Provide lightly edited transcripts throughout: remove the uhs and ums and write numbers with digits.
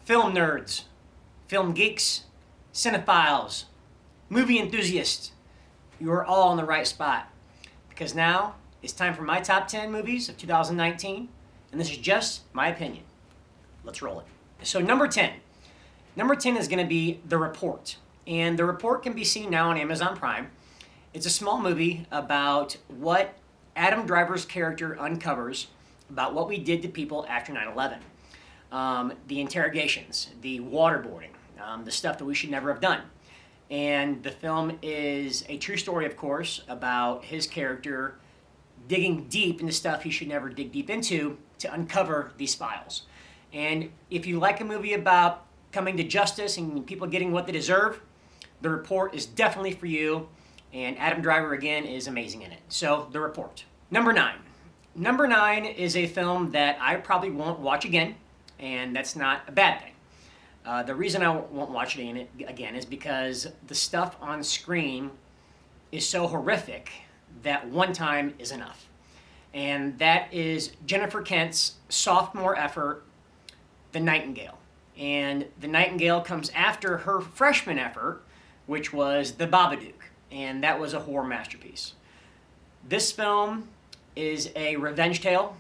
film nerds, film geeks, cinephiles, movie enthusiasts, you are all in the right spot. Because now it's time for my top 10 movies of 2019, and this is just my opinion. Let's roll it. So number 10. Number 10 is going to be The Report. And The Report can be seen now on Amazon Prime. It's a small movie about what Adam Driver's character uncovers about what we did to people after 9/11. The interrogations, the waterboarding, the stuff that we should never have done. And the film is a true story, of course, about his character digging deep into stuff he should never dig deep into to uncover these files. And if you like a movie about coming to justice and people getting what they deserve, The Report is definitely for you. And Adam Driver, again, is amazing in it. So, The Report. Number 9. Number 9 is a film that I probably won't watch again, and that's not a bad thing. The reason I won't watch it again is because the stuff on screen is so horrific that one time is enough. And that is Jennifer Kent's sophomore effort, The Nightingale. And The Nightingale comes after her freshman effort, which was The Babadook. And that was a horror masterpiece. This film is a revenge tale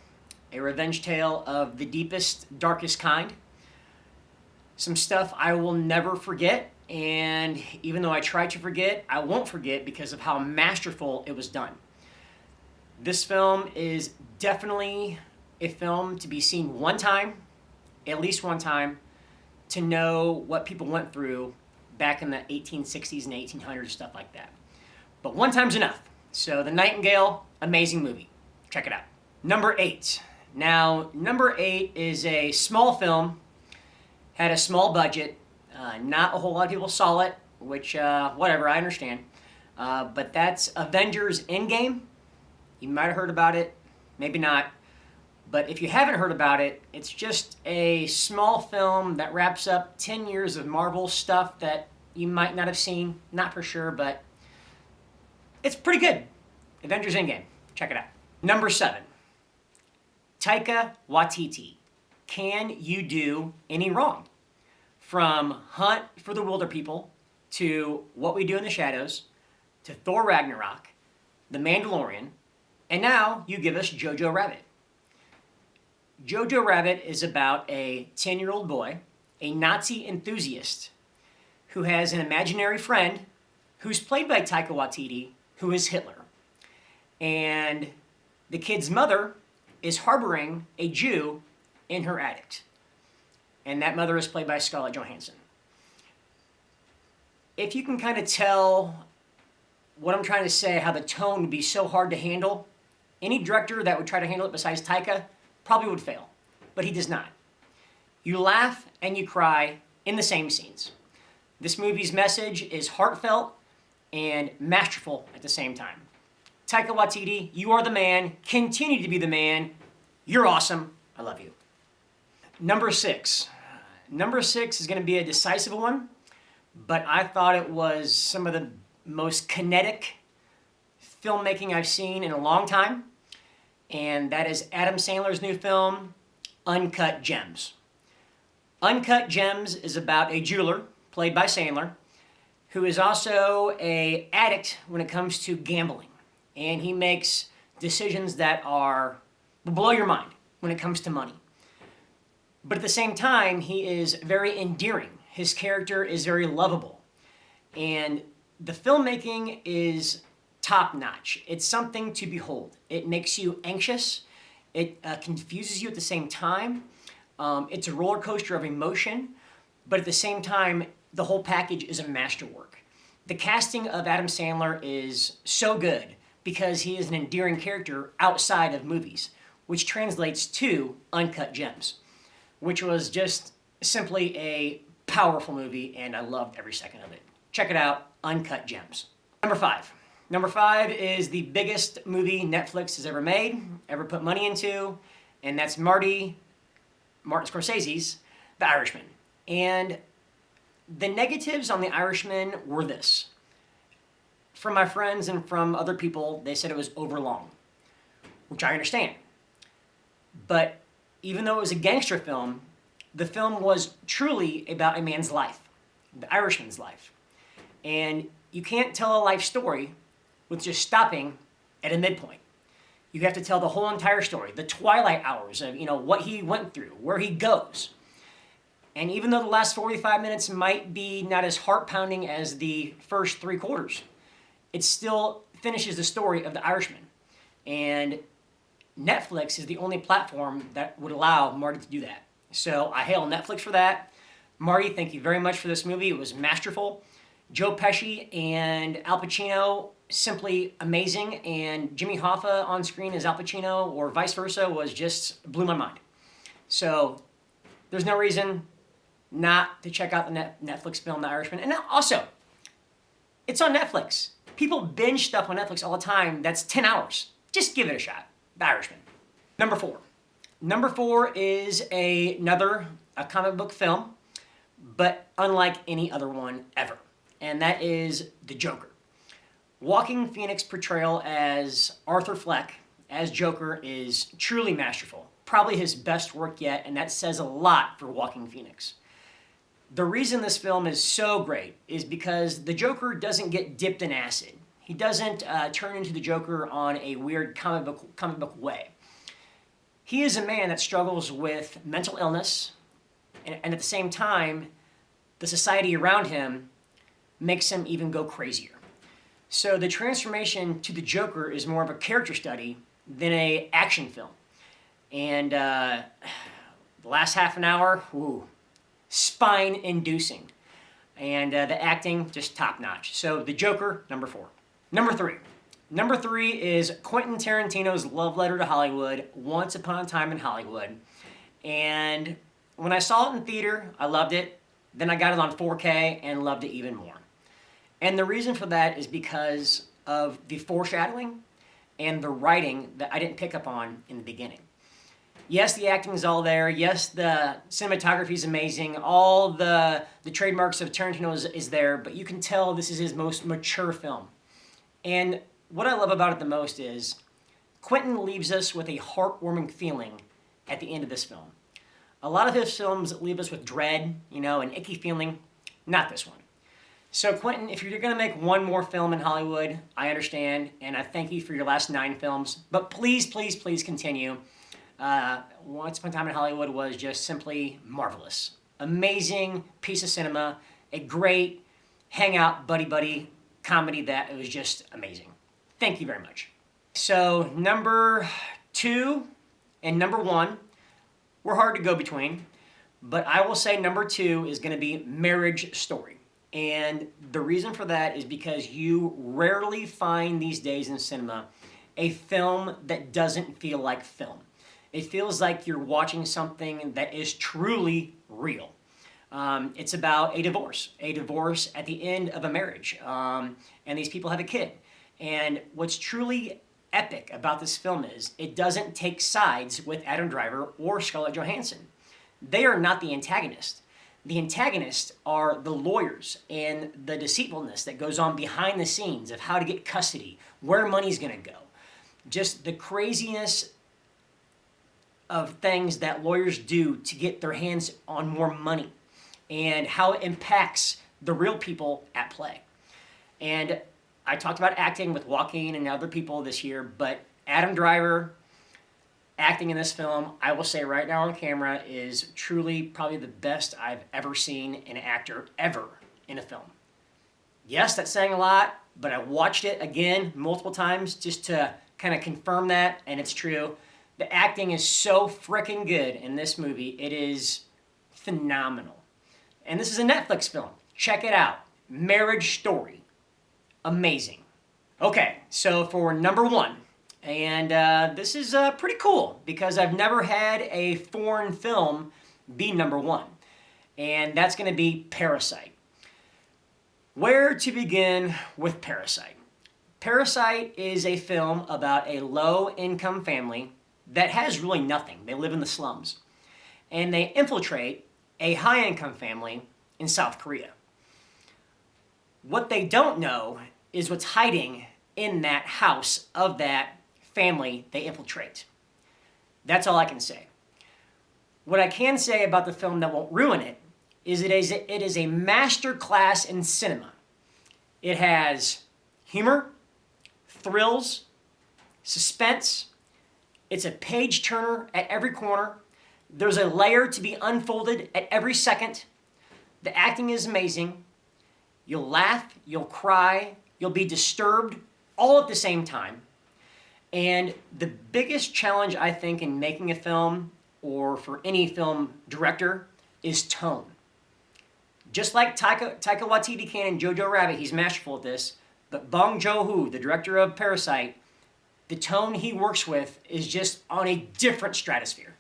of the deepest, darkest kind. Some stuff I will never forget, and even though I try to forget, I won't forget because of how masterful it was done. This film is definitely a film to be seen one time, at least one time, to know what people went through back in the 1860s and 1800s, stuff like that. But one time's enough. So The Nightingale, amazing movie. Check it out. Number 8. Now, number 8 is a small film, had a small budget. Not a whole lot of people saw it, which, whatever, I understand. But that's Avengers Endgame. You might have heard about it, maybe not. But if you haven't heard about it, it's just a small film that wraps up 10 years of Marvel stuff that you might not have seen, not for sure, but it's pretty good. Avengers Endgame. Check it out. Number 7. Taika Waititi. Can you do any wrong? From Hunt for the Wilder People to What We Do in the Shadows to Thor Ragnarok, The Mandalorian, and now you give us Jojo Rabbit. Jojo Rabbit is about a 10-year-old boy, a Nazi enthusiast, who has an imaginary friend who's played by Taika Waititi, who is Hitler. And the kid's mother is harboring a Jew in her attic. And that mother is played by Scarlett Johansson. If you can kind of tell what I'm trying to say, how the tone would be so hard to handle, any director that would try to handle it besides Taika probably would fail. But he does not. You laugh and you cry in the same scenes. This movie's message is heartfelt and masterful at the same time. Taika Waititi, you are the man. Continue to be the man. You're awesome. I love you. Number 6. Number 6 is going to be a decisive one, but I thought it was some of the most kinetic filmmaking I've seen in a long time, and that is Adam Sandler's new film, Uncut Gems. Uncut Gems is about a jeweler, played by Sandler, who is also an addict when it comes to gambling. And he makes decisions that will blow your mind when it comes to money. But at the same time, he is very endearing. His character is very lovable. And the filmmaking is top-notch. It's something to behold. It makes you anxious. It confuses you at the same time. It's a roller coaster of emotion. But at the same time, the whole package is a masterwork. The casting of Adam Sandler is so good because he is an endearing character outside of movies, which translates to Uncut Gems, which was just simply a powerful movie, and I loved every second of it. Check it out, Uncut Gems. Number 5. Number 5 is the biggest movie Netflix has ever made, ever put money into, and that's Martin Scorsese's The Irishman. And the negatives on The Irishman were this. From my friends and from other people, they said it was overlong, which I understand. But even though it was a gangster film, The film was truly about a man's life, the Irishman's life. And you can't tell a life story with just stopping at a midpoint. You have to tell the whole entire story, the twilight hours of, what he went through, where he goes. And even though the last 45 minutes might be not as heart-pounding as the first 3/4, it still finishes the story of the Irishman. And Netflix is the only platform that would allow Marty to do that. So I hail Netflix for that. Marty, thank you very much for this movie. It was masterful. Joe Pesci and Al Pacino, simply amazing. And Jimmy Hoffa on screen as Al Pacino, or vice versa, was just blew my mind. So there's no reason not to check out the Netflix film, The Irishman. And also, it's on Netflix. People binge stuff on Netflix all the time that's 10 hours. Just give it a shot. The Irishman. Number 4. Number 4 is another comic book film, but unlike any other one ever. And that is The Joker. Joaquin Phoenix's portrayal as Arthur Fleck, as Joker, is truly masterful. Probably his best work yet, and that says a lot for Joaquin Phoenix. The reason this film is so great is because the Joker doesn't get dipped in acid. He doesn't turn into the Joker on a weird comic book way. He is a man that struggles with mental illness, and at the same time, the society around him makes him even go crazier. So the transformation to the Joker is more of a character study than an action film. And the last half an hour, spine-inducing. And the acting, just top-notch. So The Joker, number 4. Number 3. Number 3 is Quentin Tarantino's love letter to Hollywood, Once Upon a Time in Hollywood. And when I saw it in theater, I loved it. Then I got it on 4K and loved it even more. And the reason for that is because of the foreshadowing and the writing that I didn't pick up on in the beginning. Yes, the acting is all there. Yes, the cinematography is amazing. All the trademarks of Tarantino is there, but you can tell this is his most mature film. And what I love about it the most is Quentin leaves us with a heartwarming feeling at the end of this film. A lot of his films leave us with dread, an icky feeling. Not this one. So Quentin, if you're going to make one more film in Hollywood, I understand, and I thank you for your last 9 films. But please, please, please continue. Once Upon a Time in Hollywood was just simply marvelous. Amazing piece of cinema. A great hangout buddy comedy that it was just amazing. Thank you very much. So number 2 and number 1 were hard to go between, but I will say number 2 is going to be Marriage Story. And the reason for that is because you rarely find these days in cinema a film that doesn't feel like film. It feels like you're watching something that is truly real. It's about a divorce at the end of a marriage, and these people have a kid. And what's truly epic about this film is it doesn't take sides with Adam Driver or Scarlett Johansson. They are not the antagonist. The antagonists are the lawyers and the deceitfulness that goes on behind the scenes of how to get custody, where money's going to go. Just the craziness of things that lawyers do to get their hands on more money and how it impacts the real people at play. And I talked about acting with Joaquin and other people this year, but Adam Driver acting in this film, I will say right now on camera, is truly probably the best I've ever seen an actor ever in a film. Yes, that's saying a lot, but I watched it again multiple times just to kind of confirm that, and it's true. The acting is so freaking good in this movie. It is phenomenal. And this is a Netflix film. Check it out. Marriage Story. Amazing. Okay, so for number 1, and this is pretty cool because I've never had a foreign film be number 1, and that's going to be Parasite. Where to begin with Parasite? Parasite is a film about a low-income family that has really nothing. They live in the slums, and they infiltrate a high-income family in South Korea. What they don't know is what's hiding in that house of that family they infiltrate. That's all I can say. What I can say about the film that won't ruin it is it is a master class in cinema. It has humor, thrills, suspense. It's a page turner at every corner. There's a layer to be unfolded at every second. The acting is amazing. You'll laugh, you'll cry, you'll be disturbed all at the same time. And the biggest challenge, I think, in making a film, or for any film director, is tone. Just like Taika Waititi can in Jojo Rabbit, he's masterful at this, but Bong Joon-ho, the director of Parasite, the tone he works with is just on a different stratosphere.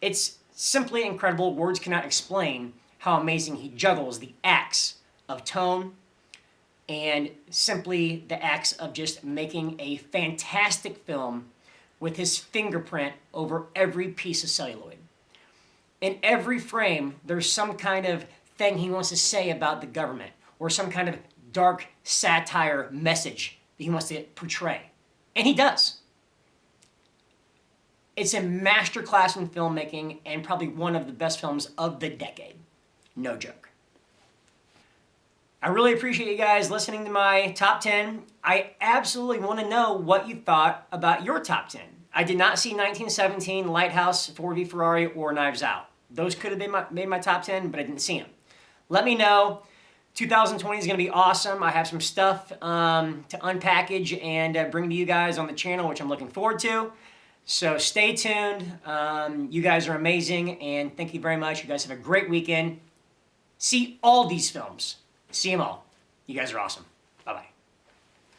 It's simply incredible. Words cannot explain how amazing he juggles the acts of tone and simply the acts of just making a fantastic film with his fingerprint over every piece of celluloid. In every frame, there's some kind of thing he wants to say about the government or some kind of dark satire message that he wants to portray. And he does. It's a masterclass in filmmaking and probably one of the best films of the decade. No joke. I really appreciate you guys listening to my top 10. I absolutely want to know what you thought about your top 10. I did not see 1917, Lighthouse, Ford v Ferrari, or Knives Out. Those could have been made my top 10, but I didn't see them. Let me know. 2020 is going to be awesome. I have some stuff to unpackage and bring to you guys on the channel, which I'm looking forward to. So stay tuned. You guys are amazing, and thank you very much. You guys have a great weekend. See all these films. See them all. You guys are awesome.